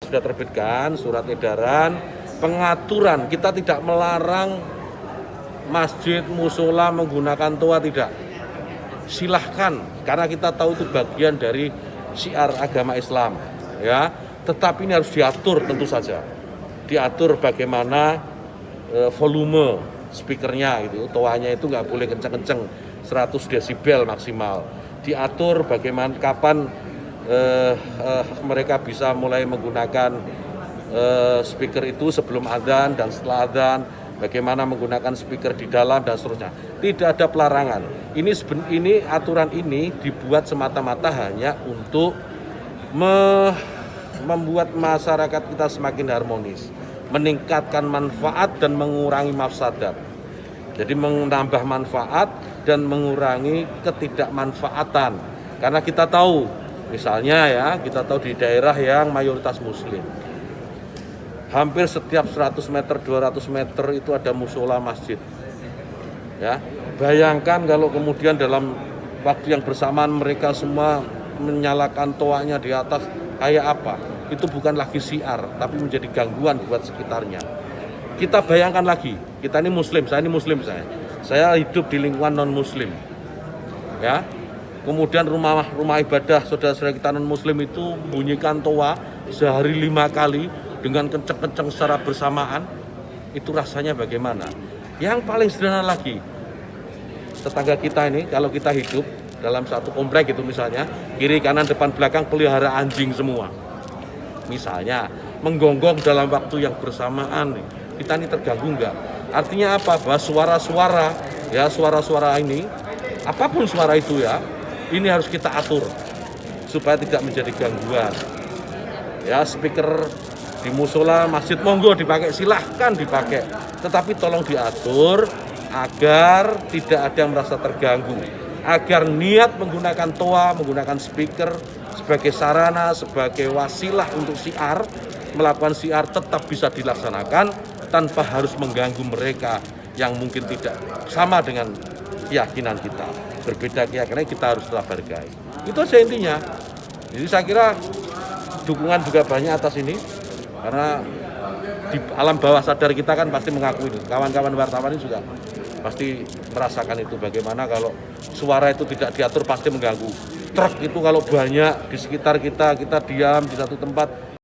sudah terbitkan surat edaran pengaturan. Kita tidak melarang masjid, musola menggunakan toa, tidak. Silahkan, karena kita tahu itu bagian dari syiar agama Islam, ya. Tetapi ini harus diatur tentu saja. Diatur bagaimana volume speakernya gitu, toanya itu nggak boleh kenceng-kenceng, 100 desibel maksimal. Diatur bagaimana kapan mereka bisa mulai menggunakan speaker itu sebelum adzan dan setelah adzan, bagaimana menggunakan speaker di dalam dan seterusnya. Tidak ada pelarangan. Ini aturan ini dibuat semata-mata hanya untuk membuat masyarakat kita semakin harmonis, meningkatkan manfaat dan mengurangi mafsadat. Jadi menambah manfaat dan mengurangi ketidakmanfaatan. Karena kita tahu, misalnya ya, kita tahu di daerah yang mayoritas muslim, hampir setiap 100 meter, 200 meter itu ada musola masjid. Ya, bayangkan kalau kemudian dalam waktu yang bersamaan mereka semua menyalakan toanya di atas, kayak apa? Itu bukan lagi syiar, tapi menjadi gangguan buat sekitarnya. Kita bayangkan lagi, kita ini muslim, saya hidup di lingkungan non muslim, ya. Kemudian rumah ibadah saudara-saudara kita non muslim itu bunyikan toa sehari 5 kali dengan kenceng-kenceng secara bersamaan, itu rasanya bagaimana? Yang paling sederhana lagi, tetangga kita ini kalau kita hidup dalam satu komplek itu misalnya, kiri kanan depan belakang pelihara anjing semua. Misalnya menggonggong dalam waktu yang bersamaan, kita ini terganggu enggak? Artinya apa? Bahwa suara-suara ini, apapun suara itu ya, ini harus kita atur supaya tidak menjadi gangguan. Ya, speaker di musola masjid monggo dipakai, silahkan dipakai, tetapi tolong diatur agar tidak ada yang merasa terganggu, agar niat menggunakan toa, menggunakan speaker sebagai sarana, sebagai wasilah untuk syiar, melakukan syiar tetap bisa dilaksanakan tanpa harus mengganggu mereka yang mungkin tidak sama dengan keyakinan kita, berbeda keyakinan, kita harus tetap hargai. Itu saja intinya. Jadi saya kira dukungan juga banyak atas ini, karena di alam bawah sadar kita kan pasti mengakui itu. Kawan-kawan wartawan ini juga pasti merasakan itu, bagaimana kalau suara itu tidak diatur pasti mengganggu. Truk itu kalau banyak di sekitar kita diam di satu tempat,